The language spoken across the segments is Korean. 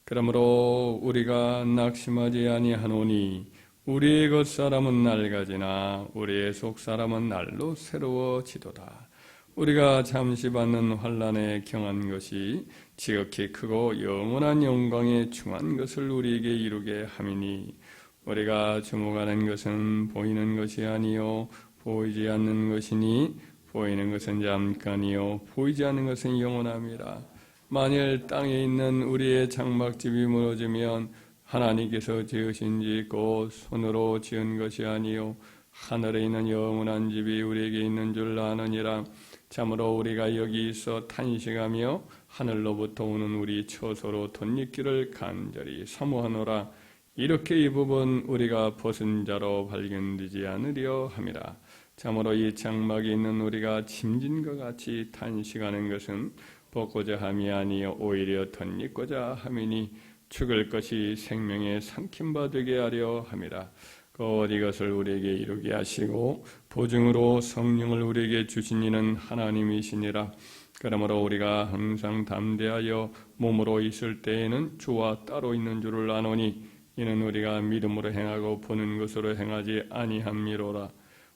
그러므로 우리가 낙심하지 아니하노니 우리의 겉사람은 낡아지나 우리의 속사람은 날로 새로워지도다. 우리가 잠시 받는 환난에 경한 것이 지극히 크고 영원한 영광에 중한 것을 우리에게 이루게 함이니 우리가 주목하는 것은 보이는 것이 아니요 보이지 않는 것이니 보이는 것은 잠깐이요 보이지 않는 것은 영원함이라. 만일 땅에 있는 우리의 장막집이 무너지면 하나님께서 지으신 집 곧 손으로 지은 것이 아니요 하늘에 있는 영원한 집이 우리에게 있는 줄 아느니라. 참으로 우리가 여기 있어 탄식하며 하늘로부터 오는 우리 처소로 덧입기를 간절히 사모하노라. 이렇게 이 부분 우리가 벗은 자로 발견되지 않으려 함이라. 참으로 이 장막에 있는 우리가 짐진 것 같이 탄식하는 것은 벗고자 함이 아니요 오히려 덧입고자 함이니 죽을 것이 생명의 삼킴바 되게 하려 함이라. 곧 이것을 우리에게 이루게 하시고 보증으로 성령을 우리에게 주신 이는 하나님이시니라. 그러므로 우리가 항상 담대하여 몸으로 있을 때에는 주와 따로 있는 줄을 아노니 이는 우리가 믿음으로 행하고 보는 것으로 행하지 아니함이로라.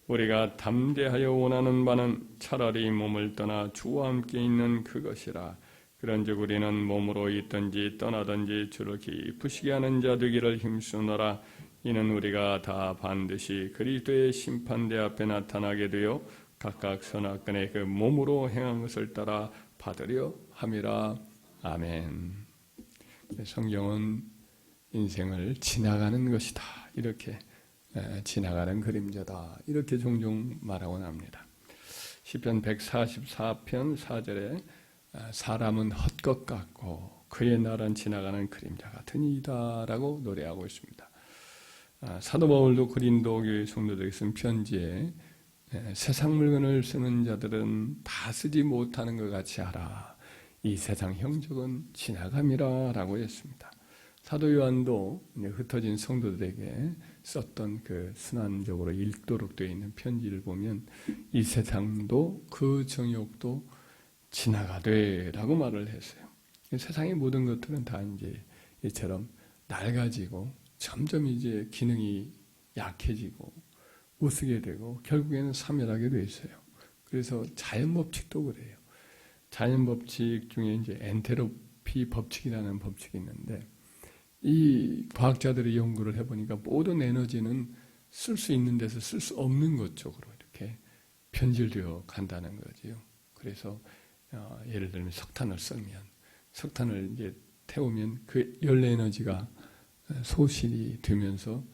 우리가 담대하여 원하는 바는 차라리 몸을 떠나 주와 함께 있는 그것이라. 그런즉 우리는 몸으로 있든지 떠나든지 주를 기쁘시게 하는 자 되기를 힘쓰노라. 이는 우리가 다 반드시 그리스도의 심판대 앞에 나타나게 되어 각각 선악간에 그 몸으로 행한 것을 따라 받으려 함이라. 아멘. 성경은 인생을 지나가는 것이다. 이렇게 지나가는 그림자다. 이렇게 종종 말하곤 합니다. 시편 144편 4절에 사람은 헛것 같고 그의 날은 지나가는 그림자 같은 이다 라고 노래하고 있습니다. 사도 바울도 고린도 교회 성도들에게 쓴 편지에 세상 물건을 쓰는 자들은 다 쓰지 못하는 것 같이 하라. 이 세상 형적은 지나감이라 라고 했습니다. 사도 요한도 흩어진 성도들에게 썼던 그 순환적으로 읽도록 되어 있는 편지를 보면 이 세상도 그 정욕도 지나가되 라고 말을 했어요. 세상의 모든 것들은 다 이제 이처럼 낡아지고 점점 이제 기능이 약해지고 우스게 되고 결국에는 사멸하게 돼 있어요. 그래서 자연 법칙도 그래요. 자연 법칙 중에 이제 엔트로피 법칙이라는 법칙이 있는데 이 과학자들이 연구를 해보니까 모든 에너지는 쓸 수 있는 데서 쓸 수 없는 것 쪽으로 이렇게 변질되어 간다는 거지요. 그래서 예를 들면 석탄을 썰면 석탄을 이제 태우면 그 열 에너지가 소실이 되면서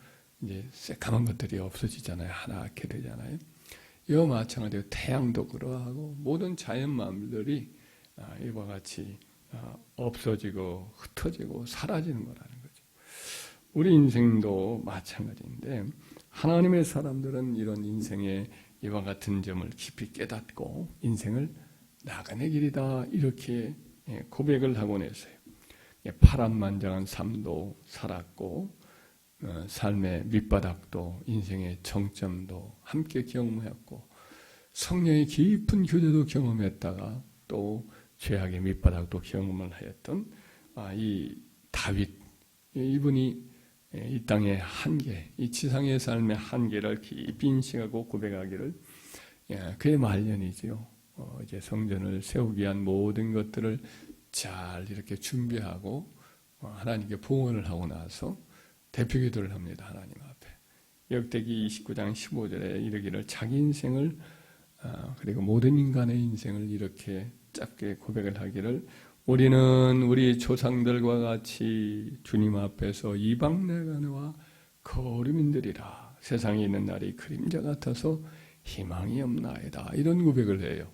이제 새까만 것들이 없어지잖아요. 하얗게 되잖아요. 이와 마찬가지로 태양도 그러하고 모든 자연 만물들이 이와 같이 없어지고 흩어지고 사라지는 거라는 거죠. 우리 인생도 마찬가지인데 하나님의 사람들은 이런 인생의 이와 같은 점을 깊이 깨닫고 인생을 나그네 길이다 이렇게 고백을 하곤 했어요. 파란만장한 삶도 살았고 삶의 밑바닥도 인생의 정점도 함께 경험했고 성령의 깊은 교제도 경험했다가 또 죄악의 밑바닥도 경험을 하였던 이 다윗 이분이 이 땅의 한계, 이 지상의 삶의 한계를 깊이 인식하고 고백하기를 그의 말년이지요. 이제 성전을 세우기 위한 모든 것들을 잘 이렇게 준비하고 하나님께 봉헌을 하고 나서 대표 기도를 합니다. 하나님 앞에. 역대기 29장 15절에 이르기를 자기 인생을 그리고 모든 인간의 인생을 이렇게 짧게 고백을 하기를 우리는 우리 조상들과 같이 주님 앞에서 이방 내가와 거류민들이라 세상에 있는 날이 그림자 같아서 희망이 없나이다. 이런 고백을 해요.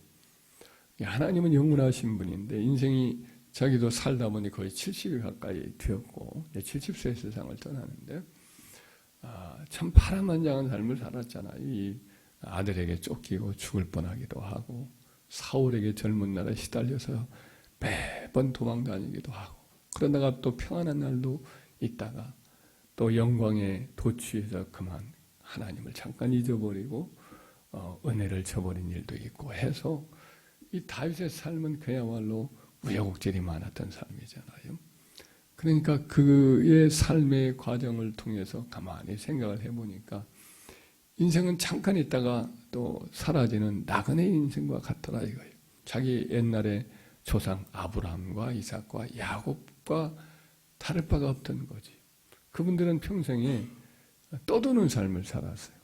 하나님은 영원하신 분인데 인생이 자기도 살다 보니 거의 70이 가까이 되었고 70세의 세상을 떠나는데 참 파란만장한 삶을 살았잖아요. 이 아들에게 쫓기고 죽을 뻔하기도 하고 사울에게 젊은 날에 시달려서 매번 도망다니기도 하고 그러다가 또 평안한 날도 있다가 또 영광에 도취해서 그만 하나님을 잠깐 잊어버리고 은혜를 저버린 일도 있고 해서 이 다윗의 삶은 그야말로 우여곡절이 많았던 삶이잖아요. 그러니까 그의 삶의 과정을 통해서 가만히 생각을 해보니까 인생은 잠깐 있다가 또 사라지는 나그네 인생과 같더라 이거예요. 자기 옛날에 조상 아브라함과 이삭과 야곱과 다를 바가 없던 거지. 그분들은 평생에 떠도는 삶을 살았어요.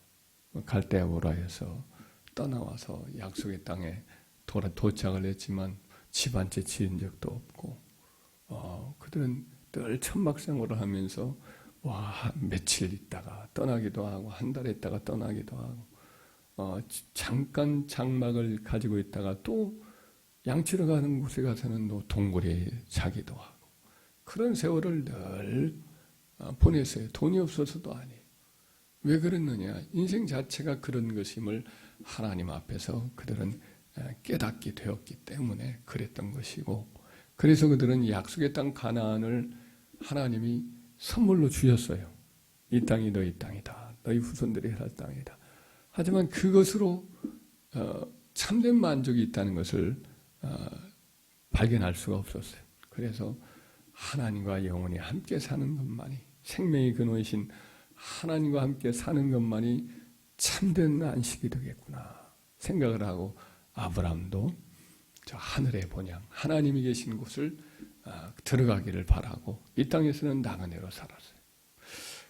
갈대아 우라에서 떠나와서 약속의 땅에 도착을 했지만 집 한 채 지은 적도 없고, 그들은 늘 천막생활을 하면서 며칠 있다가 떠나기도 하고 한 달 있다가 떠나기도 하고, 잠깐 장막을 가지고 있다가 또 양치러 가는 곳에 가서는 또 동굴에 자기도 하고, 그런 세월을 늘 보냈어요. 돈이 없어서도 아니에요. 왜 그랬느냐? 인생 자체가 그런 것임을 하나님 앞에서 그들은 깨닫게 되었기 때문에 그랬던 것이고, 그래서 그들은 약속의 땅 가나안을 하나님이 선물로 주셨어요. 이 땅이 너희 땅이다. 너희 후손들이 살 땅이다. 하지만 그것으로 참된 만족이 있다는 것을 발견할 수가 없었어요. 그래서 하나님과 영원히 함께 사는 것만이, 생명의 근원이신 하나님과 함께 사는 것만이 참된 안식이 되겠구나 생각을 하고, 아브라함도 저 하늘의 본향 하나님이 계신 곳을 들어가기를 바라고 이 땅에서는 나그네로 살았어요.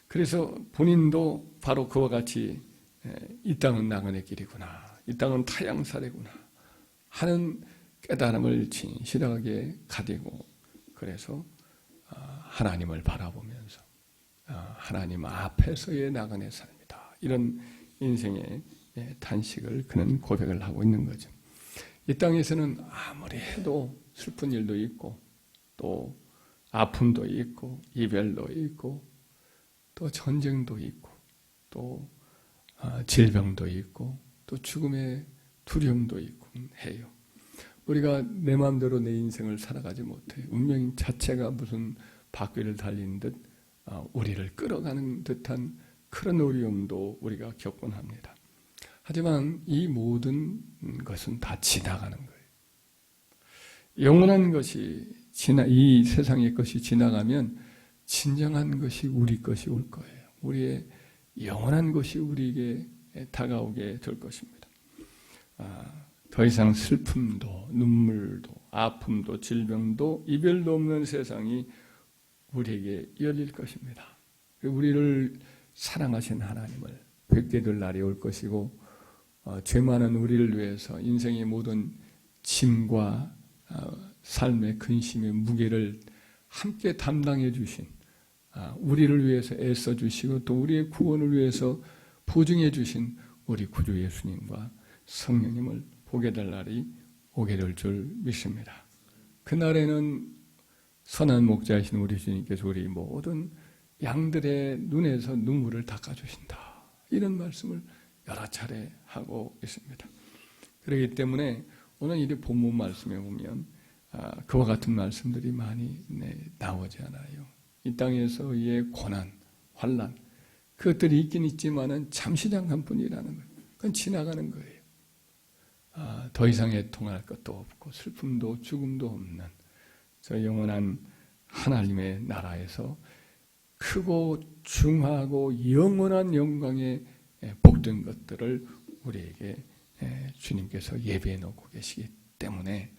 그래서 본인도 바로 그와 같이 이 땅은 나그네 길이구나, 이 땅은 타향살이구나 하는 깨달음을 진실하게 가지고, 그래서 하나님을 바라보면서 하나님 앞에서의 나그네 삶이다, 이런 인생의 탄식을 그는 고백을 하고 있는 거죠. 이 땅에서는 아무리 해도 슬픈 일도 있고, 또 아픔도 있고, 이별도 있고, 또 전쟁도 있고, 또 질병도 있고, 또 죽음의 두려움도 있고 해요. 우리가 내 마음대로 내 인생을 살아가지 못해요. 운명 자체가 무슨 바퀴를 달리는 듯 우리를 끌어가는 듯한 그런 어려움도 우리가 겪곤 합니다. 하지만 이 모든 것은 다 지나가는 거예요. 영원한 것이 이 세상의 것이 지나가면 진정한 것이 우리 것이 올 거예요. 우리의 영원한 것이 우리에게 다가오게 될 것입니다. 더 이상 슬픔도 눈물도 아픔도 질병도 이별도 없는 세상이 우리에게 열릴 것입니다. 우리를 사랑하신 하나님을 뵙게 될 날이 올 것이고, 죄 많은 우리를 위해서 인생의 모든 짐과 삶의 근심의 무게를 함께 담당해 주신, 우리를 위해서 애써 주시고 또 우리의 구원을 위해서 보증해 주신 우리 구주 예수님과 성령님을 보게 될 날이 오게 될 줄 믿습니다. 그날에는 선한 목자이신 우리 주님께서 우리 모든 양들의 눈에서 눈물을 닦아주신다, 이런 말씀을 여러 차례 하고 있습니다. 그렇기 때문에 오늘 이 본문 말씀에 보면 그와 같은 말씀들이 많이 나오지 않아요. 이 땅에서의 고난, 환난, 그것들이 있긴 있지만은 잠시 잠깐뿐이라는 거예요. 그건 지나가는 거예요. 더 이상 애통할 것도 없고 슬픔도 죽음도 없는 저 영원한 하나님의 나라에서 크고 중하고 영원한 영광의 복된 것들을 우리에게 주님께서 예배해 놓고 계시기 때문에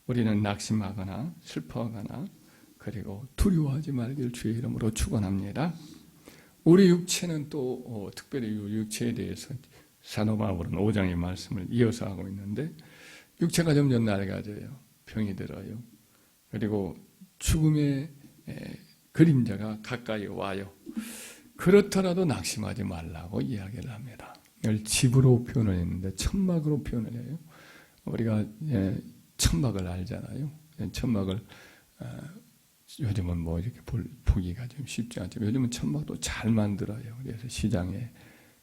우리는 낙심하거나 슬퍼하거나 그리고 두려워하지 말기를 주의 이름으로 축원합니다. 우리 육체는 또 특별히 육체에 대해서 사도 바울은 5장의 말씀을 이어서 하고 있는데, 육체가 점점 낡아져요. 병이 들어요. 그리고 죽음의 그림자가 가까이 와요. 그렇더라도 낙심하지 말라고 이야기를 합니다. 이걸 집으로 표현을 했는데 천막으로 표현을 해요. 우리가 천막을 알잖아요. 천막을 요즘은 뭐 이렇게 보기가 좀 쉽지 않지만 요즘은 천막도 잘 만들어요. 그래서 시장에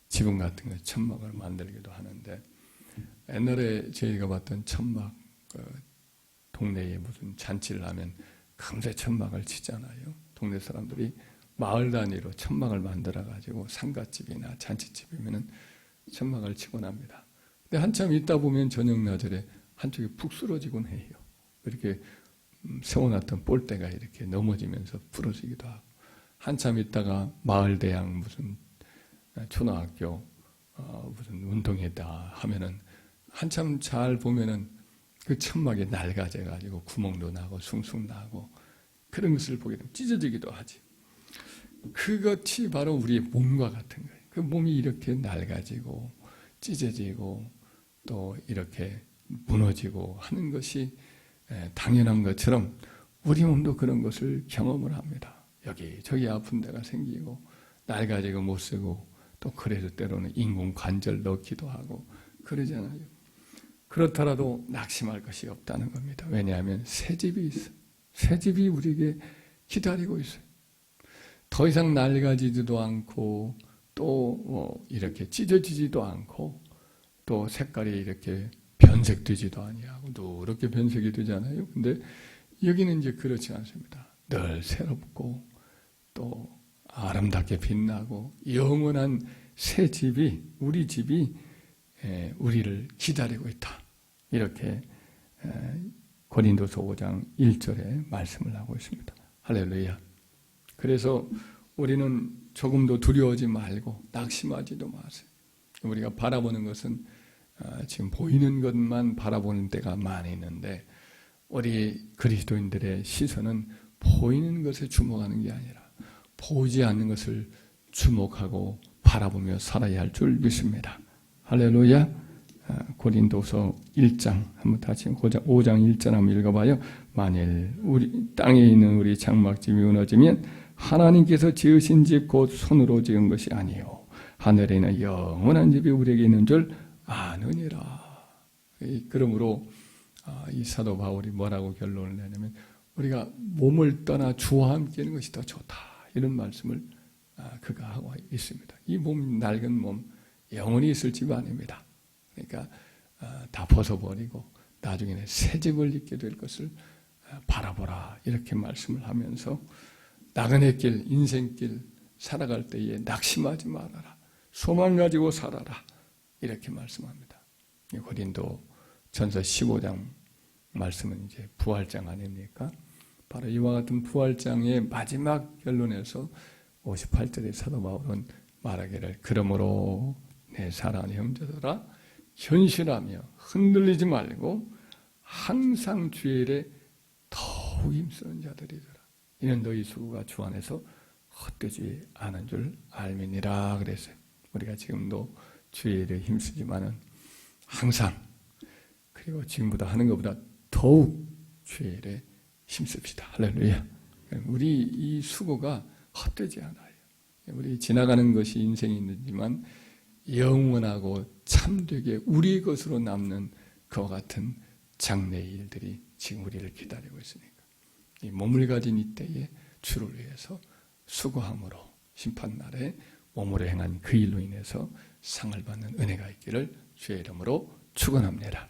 지붕 같은 거 천막을 만들기도 하는데, 옛날에 저희가 봤던 천막, 동네에 무슨 잔치를 하면 금세 천막을 치잖아요. 동네 사람들이 마을 단위로 천막을 만들어가지고 상가집이나 잔치집이면은 천막을 치곤 합니다. 근데 한참 있다 보면 저녁 나절에 한쪽이 푹 쓰러지곤 해요. 이렇게 세워놨던 볼대가 이렇게 넘어지면서 부러지기도 하고, 한참 있다가 마을대학 무슨 초등학교 무슨 운동회다 하면은 한참 잘 보면은 그 천막이 낡아져 가지고 구멍도 나고 숭숭 나고 그런 것을 보게 되면 찢어지기도 하지. 그것이 바로 우리의 몸과 같은 거예요. 그 몸이 이렇게 낡아지고 찢어지고 또 이렇게 무너지고 하는 것이 당연한 것처럼 우리 몸도 그런 것을 경험을 합니다. 여기저기 아픈 데가 생기고 낡아지고 못 쓰고 또 그래서 때로는 인공관절 넣기도 하고 그러잖아요. 그렇더라도 낙심할 것이 없다는 겁니다. 왜냐하면 새 집이 있어요. 새 집이 우리에게 기다리고 있어요. 더 이상 낡아지지도 않고 또 이렇게 찢어지지도 않고 또 색깔이 이렇게 변색되지도 아니하고 누렇게 변색이 되잖아요. 근데 여기는 이제 그렇지 않습니다. 늘 새롭고 또 아름답게 빛나고 영원한 새 집이 우리 집이 우리를 기다리고 있다. 이렇게 고린도서 5장 1절에 말씀을 하고 있습니다. 할렐루야. 그래서 우리는 조금도 두려워하지 말고 낙심하지도 마세요. 우리가 바라보는 것은 지금 보이는 것만 바라보는 때가 많이 있는데 우리 그리스도인들의 시선은 보이는 것에 주목하는 게 아니라 보이지 않는 것을 주목하고 바라보며 살아야 할 줄 믿습니다. 할렐루야. 고린도서 1장 한번 다시 5장 1절 한번 읽어봐요. 만일 우리 땅에 있는 우리 장막집이 무너지면 하나님께서 지으신 집 곧 손으로 지은 것이 아니요 하늘에 있는 영원한 집이 우리에게 있는 줄 아느니라. 그러므로 이 사도 바울이 뭐라고 결론을 내냐면 우리가 몸을 떠나 주와 함께 있는 것이 더 좋다. 이런 말씀을 그가 하고 있습니다. 이 몸, 낡은 몸 영원히 있을 집 아닙니다. 그러니까 다 벗어버리고 나중에는 새 집을 입게 될 것을 바라보라. 이렇게 말씀을 하면서 나그네 길, 인생길 살아갈 때에 낙심하지 말아라. 소망 가지고 살아라. 이렇게 말씀합니다. 고린도 전서 15장 말씀은 이제 부활장 아닙니까? 바로 이와 같은 부활장의 마지막 결론에서 58절의 사도 바울은 말하기를 그러므로 내 사랑하는 형제들아 현실하며 흔들리지 말고 항상 주의 일에 더욱 힘쓰는 자들이더라. 이는 너희 수고가 주 안에서 헛되지 않은 줄 알미니라 그랬어요. 우리가 지금도 주의 일에 힘쓰지만은 항상 그리고 지금보다 하는 것보다 더욱 주의 일에 힘씁시다. 할렐루야. 우리 이 수고가 헛되지 않아요. 우리 지나가는 것이 인생이 있지만 영원하고 참되게 우리의 것으로 남는 그와 같은 장래의 일들이 지금 우리를 기다리고 있으니까 이 몸을 가진 이때에 주를 위해서 수고함으로 심판날에 몸으로 행한 그 일로 인해서 상을 받는 은혜가 있기를 주의 이름으로 축원합니다.